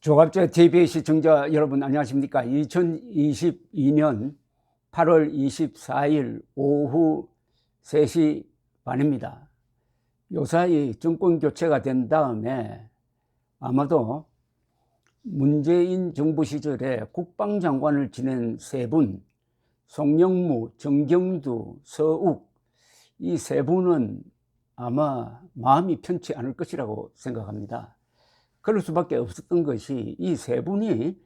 조갑제 TV 시청자 여러분 안녕하십니까? 2022년 8월 24일 오후 3시 반입니다. 요사이 정권 교체가 된 다음에 아마도 문재인 정부 시절에 국방장관을 지낸 세 분, 송영무, 정경두, 서욱, 이 세 분은 아마 마음이 편치 않을 것이라고 생각합니다. 그럴 수밖에 없었던 것이 이 세 분이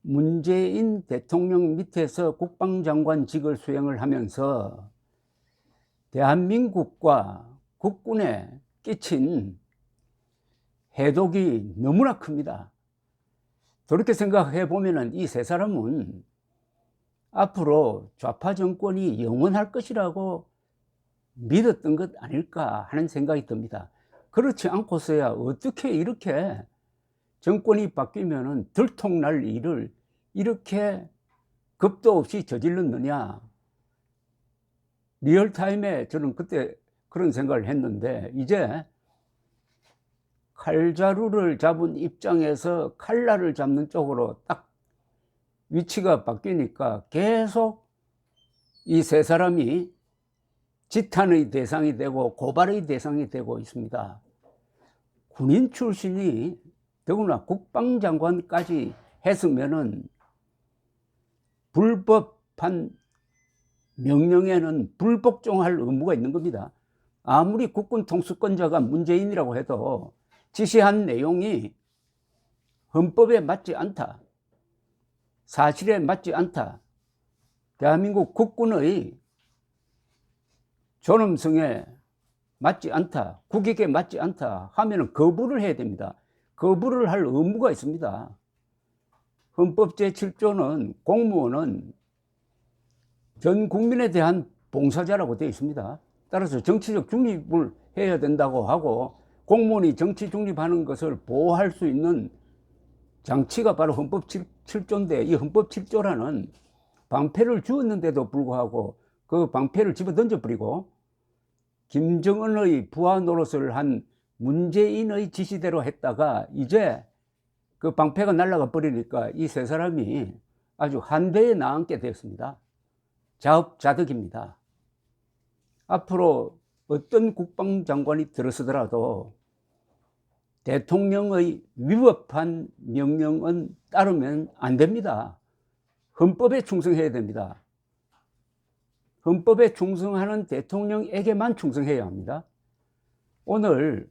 문재인 대통령 밑에서 국방장관직을 수행을 하면서 대한민국과 국군에 끼친 해독이 너무나 큽니다. 그렇게 생각해 보면 이 세 사람은 앞으로 좌파 정권이 영원할 것이라고 믿었던 것 아닐까 하는 생각이 듭니다. 그렇지 않고서야 어떻게 이렇게 정권이 바뀌면은 들통날 일을 이렇게 겁도 없이 저질렀느냐. 리얼타임에 저는 그때 그런 생각을 했는데, 이제 칼자루를 잡은 입장에서 칼날을 잡는 쪽으로 딱 위치가 바뀌니까 계속 이 세 사람이 지탄의 대상이 되고 고발의 대상이 되고 있습니다. 군인 출신이 더구나 국방장관까지 했으면은 불법한 명령에는 불복종할 의무가 있는 겁니다. 아무리 국군 통수권자가 문재인이라고 해도 지시한 내용이 헌법에 맞지 않다, 사실에 맞지 않다, 대한민국 국군의 존엄성에 맞지 않다, 국익에 맞지 않다 하면 거부를 해야 됩니다. 거부를 할 의무가 있습니다. 헌법 제7조는 공무원은 전 국민에 대한 봉사자라고 되어 있습니다. 따라서 정치적 중립을 해야 된다고 하고, 공무원이 정치 중립하는 것을 보호할 수 있는 장치가 바로 헌법 7조인데, 이 헌법 7조라는 방패를 주었는데도 불구하고 그 방패를 집어 던져버리고 김정은의 부하 노릇을 한 문재인의 지시대로 했다가 이제 그 방패가 날아가 버리니까 이 세 사람이 아주 한대에 나앉게 되었습니다. 자업자득입니다. 앞으로 어떤 국방장관이 들어서더라도 대통령의 위법한 명령은 따르면 안 됩니다. 헌법에 충성해야 됩니다. 헌법에 충성하는 대통령에게만 충성해야 합니다. 오늘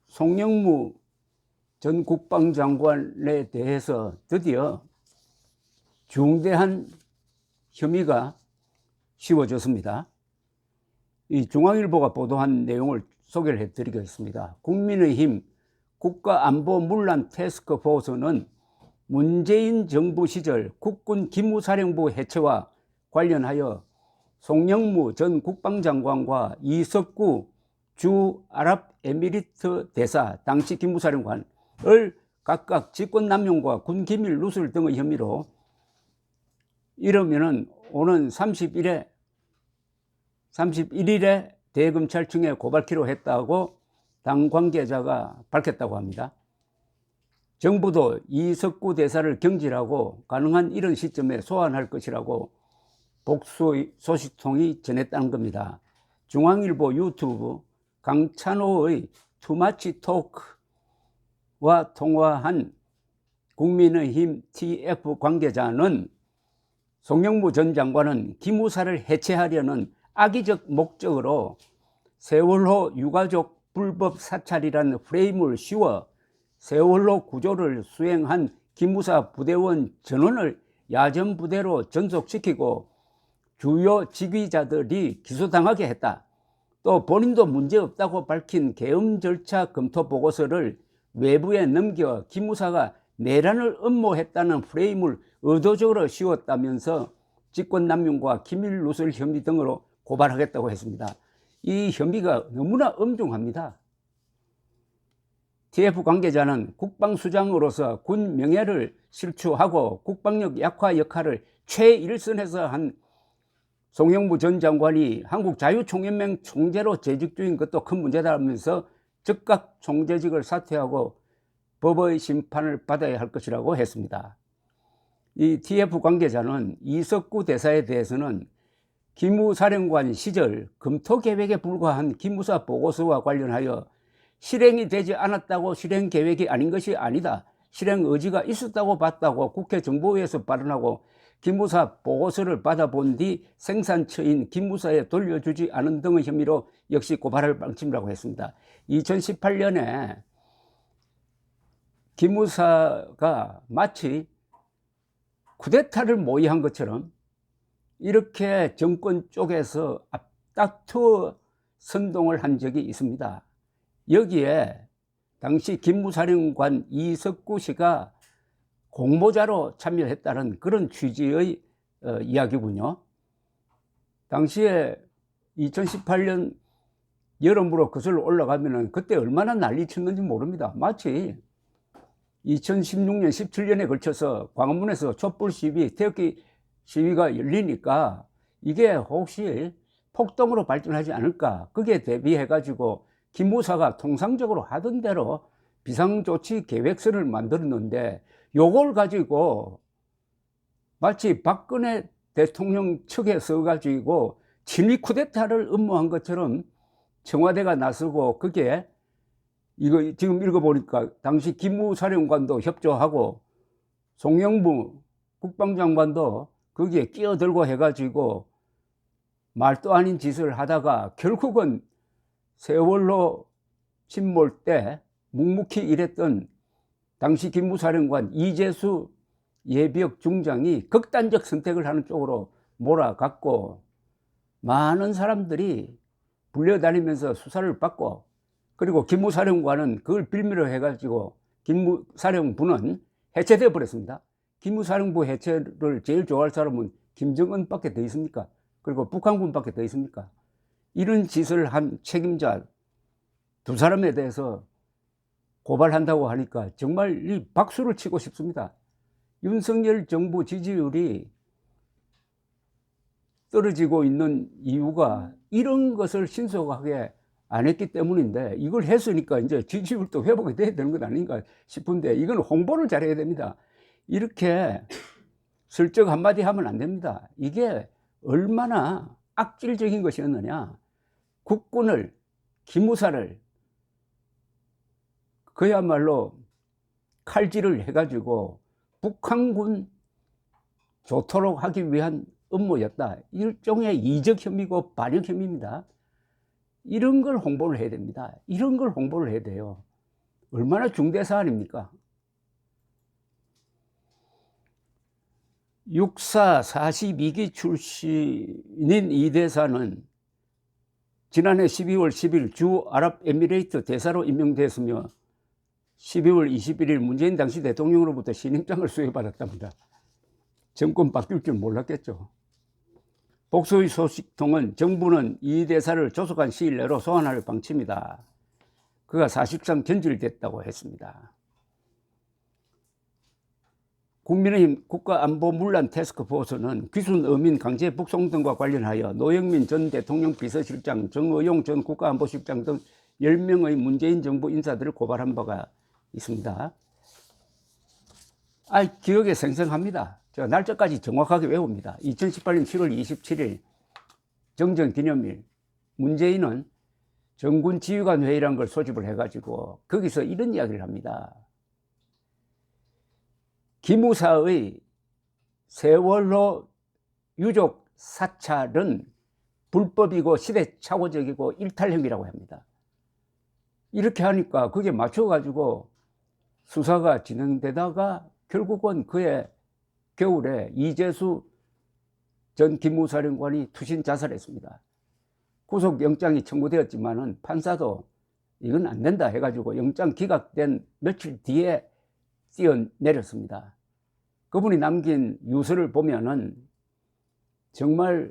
송영무 전 국방장관에 대해서 드디어 중대한 혐의가 씌워졌습니다. 이 중앙일보가 보도한 내용을 소개를 해드리겠습니다. 국민의힘 국가안보문란 태스크포스는 문재인 정부 시절 국군 기무사령부 해체와 관련하여 송영무 전 국방장관과 이석구 주 아랍에미리트 대사 당시 기무사령관을 각각 직권남용과 군기밀 누설 등의 혐의로 이르면은 오는 31일에 대검찰청에 고발키로 했다고 당 관계자가 밝혔다고 합니다. 정부도 이석구 대사를 경질하고 가능한 이런 시점에 소환할 것이라고 복수의 소식통이 전했다는 겁니다. 중앙일보 유튜브 강찬호의 투마치 토크와 통화한 국민의힘 TF 관계자는 송영무 전 장관은 기무사를 해체하려는 악의적 목적으로 세월호 유가족 불법 사찰이라는 프레임을 씌워 세월호 구조를 수행한 기무사 부대원 전원을 야전부대로 전속시키고 주요 직위자들이 기소당하게 했다. 또 본인도 문제없다고 밝힌 계엄 절차 검토 보고서를 외부에 넘겨 기무사가 내란을 음모했다는 프레임을 의도적으로 씌웠다면서 직권남용과 기밀 누설 혐의 등으로 고발하겠다고 했습니다. 이 혐의가 너무나 엄중합니다. TF 관계자는 국방수장으로서 군 명예를 실추하고 국방력 약화 역할을 최일선에서 한 송영무 전 장관이 한국자유총연맹 총재로 재직 중인 것도 큰 문제다면서 즉각 총재직을 사퇴하고 법의 심판을 받아야 할 것이라고 했습니다. 이 TF 관계자는 이석구 대사에 대해서는 기무사령관 시절 검토계획에 불과한 기무사 보고서와 관련하여 실행이 되지 않았다고 실행계획이 아닌 것이 아니다, 실행 의지가 있었다고 봤다고 국회 정보위에서 발언하고 기무사 보고서를 받아본 뒤 생산처인 기무사에 돌려주지 않은 등의 혐의로 역시 고발할 방침이라고 했습니다. 2018년에 기무사가 마치 쿠데타를 모의한 것처럼 이렇게 정권 쪽에서 앞다투어 선동을 한 적이 있습니다. 여기에 당시 기무사령관 이석구 씨가 공모자로 참여했다는 그런 취지의 이야기군요. 당시에 2018년 여름으로 거슬러 올라가면은 그때 얼마나 난리 쳤는지 모릅니다. 마치 2016년, 17년에 걸쳐서 광화문에서 촛불 시위, 태극기 시위가 열리니까 이게 혹시 폭동으로 발전하지 않을까, 거기에 대비해가지고 기무사가 통상적으로 하던 대로 비상조치 계획서를 만들었는데 요걸 가지고 마치 박근혜 대통령 측에 서가지고 친위 쿠데타를 음모한 것처럼 청와대가 나서고, 그게 이거 지금 읽어보니까 당시 기무사령관도 협조하고 송영무 국방장관도 거기에 끼어들고 해가지고 말도 아닌 짓을 하다가 결국은 세월호 침몰 때 묵묵히 일했던 당시 기무사령관 이재수 예비역 중장이 극단적 선택을 하는 쪽으로 몰아갔고, 많은 사람들이 불려다니면서 수사를 받고, 그리고 기무사령관은 그걸 빌미로 해가지고 기무사령부는 해체되어 버렸습니다. 기무사령부 해체를 제일 좋아할 사람은 김정은밖에 더 있습니까? 그리고 북한군밖에 더 있습니까? 이런 짓을 한 책임자 두 사람에 대해서 고발한다고 하니까 정말 이 박수를 치고 싶습니다. 윤석열 정부 지지율이 떨어지고 있는 이유가 이런 것을 신속하게 안 했기 때문인데, 이걸 했으니까 이제 지지율도 회복이 돼야 되는 것 아닌가 싶은데, 이건 홍보를 잘해야 됩니다. 이렇게 슬쩍 한마디 하면 안 됩니다. 이게 얼마나 악질적인 것이었느냐. 국군을, 기무사를 그야말로 칼질을 해가지고 북한군 좋도록 하기 위한 음모였다. 일종의 이적 혐의고 반역 혐의입니다. 이런 걸 홍보를 해야 됩니다. 이런 걸 홍보를 해야 돼요. 얼마나 중대 사안입니까? 육사 42기 출신인 이 대사는 지난해 12월 10일 주 아랍에미레이트 대사로 임명됐으며 12월 21일 문재인 당시 대통령으로부터 신임장을 수여받았답니다. 정권 바뀔 줄 몰랐겠죠. 복수의 소식통은 정부는 이 대사를 조속한 시일 내로 소환할 방침이다. 그가 사실상 견질됐다고 했습니다. 국민의힘 국가안보문란 태스크포스는 귀순 어민 강제 북송 등과 관련하여 노영민 전 대통령 비서실장, 정의용 전 국가안보실장 등 10명의 문재인 정부 인사들을 고발한 바가 있습니다. 기억에 생생합니다. 제가 날짜까지 정확하게 외웁니다. 2018년 7월 27일 정전기념일, 문재인은 정군지휘관 회의라는 걸 소집을 해가지고 거기서 이런 이야기를 합니다. 기무사의 세월호 유족 사찰은 불법이고 시대착오적이고 일탈행위라고 합니다. 이렇게 하니까 그게 맞춰가지고 수사가 진행되다가 결국은 그해 겨울에 이재수 전 기무사령관이 투신 자살했습니다. 구속영장이 청구되었지만은 판사도 이건 안 된다 해가지고 영장 기각된 며칠 뒤에 뛰어내렸습니다. 그분이 남긴 유서를 보면은 정말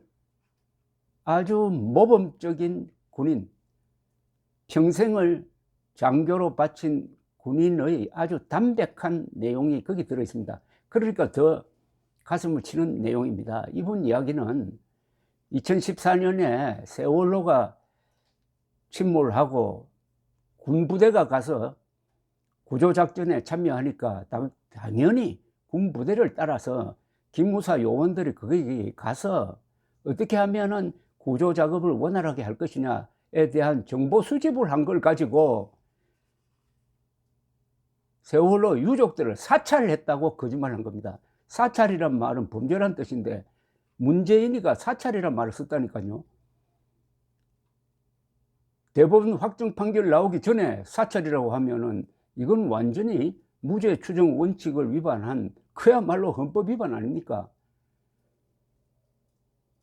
아주 모범적인 군인, 평생을 장교로 바친 군인의 아주 담백한 내용이 거기 들어 있습니다. 그러니까 더 가슴을 치는 내용입니다. 이분 이야기는 2014년에 세월호가 침몰하고 군부대가 가서 구조작전에 참여하니까 당연히 군 부대를 따라서 기무사 요원들이 거기 가서 어떻게 하면은 구조 작업을 원활하게 할 것이냐에 대한 정보 수집을 한 걸 가지고 세월호 유족들을 사찰했다고 거짓말한 겁니다. 사찰이란 말은 범죄란 뜻인데 문재인이가 사찰이란 말을 썼다니까요. 대법원 확정 판결 나오기 전에 사찰이라고 하면은 이건 완전히 무죄 추정 원칙을 위반한 그야말로 헌법 위반 아닙니까?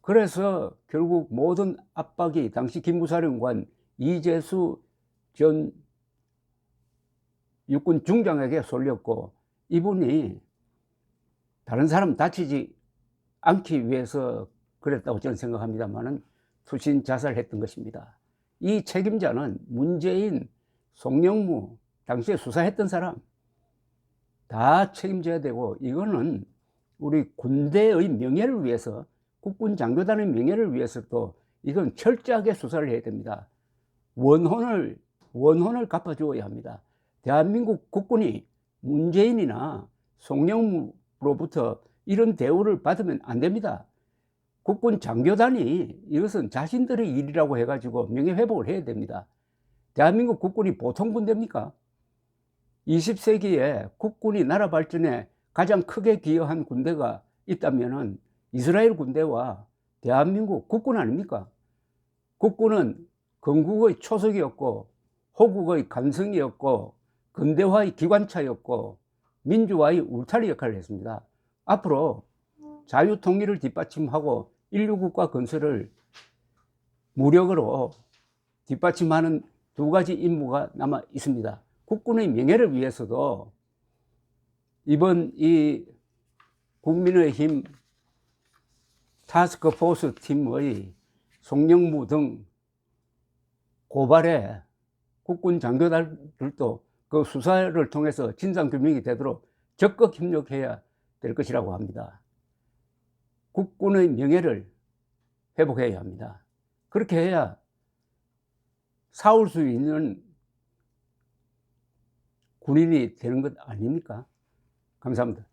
그래서 결국 모든 압박이 당시 기무사령관 이재수 전 육군 중장에게 쏠렸고, 이분이 다른 사람 다치지 않기 위해서 그랬다고 저는 생각합니다만은 투신 자살했던 것입니다. 이 책임자는 문재인, 송영무, 당시에 수사했던 사람 다 책임져야 되고, 이거는 우리 군대의 명예를 위해서, 국군 장교단의 명예를 위해서도 이건 철저하게 수사를 해야 됩니다. 원혼을 갚아주어야 합니다. 대한민국 국군이 문재인이나 송영무로부터 이런 대우를 받으면 안 됩니다. 국군 장교단이 이것은 자신들의 일이라고 해가지고 명예회복을 해야 됩니다. 대한민국 국군이 보통 군대입니까? 20세기에 국군이 나라 발전에 가장 크게 기여한 군대가 있다면은 이스라엘 군대와 대한민국 국군 아닙니까? 국군은 건국의 초석이었고, 호국의 간성이었고, 근대화의 기관차였고, 민주화의 울타리 역할을 했습니다. 앞으로 자유통일을 뒷받침하고 인류국가 건설을 무력으로 뒷받침하는 두 가지 임무가 남아 있습니다. 국군의 명예를 위해서도 이번 이 국민의힘 타스크포스 팀의 송영무 등 고발에 국군 장교들도 그 수사를 통해서 진상규명이 되도록 적극 협력해야 될 것이라고 합니다. 국군의 명예를 회복해야 합니다. 그렇게 해야 싸울 수 있는 군인이 되는 것 아닙니까? 감사합니다.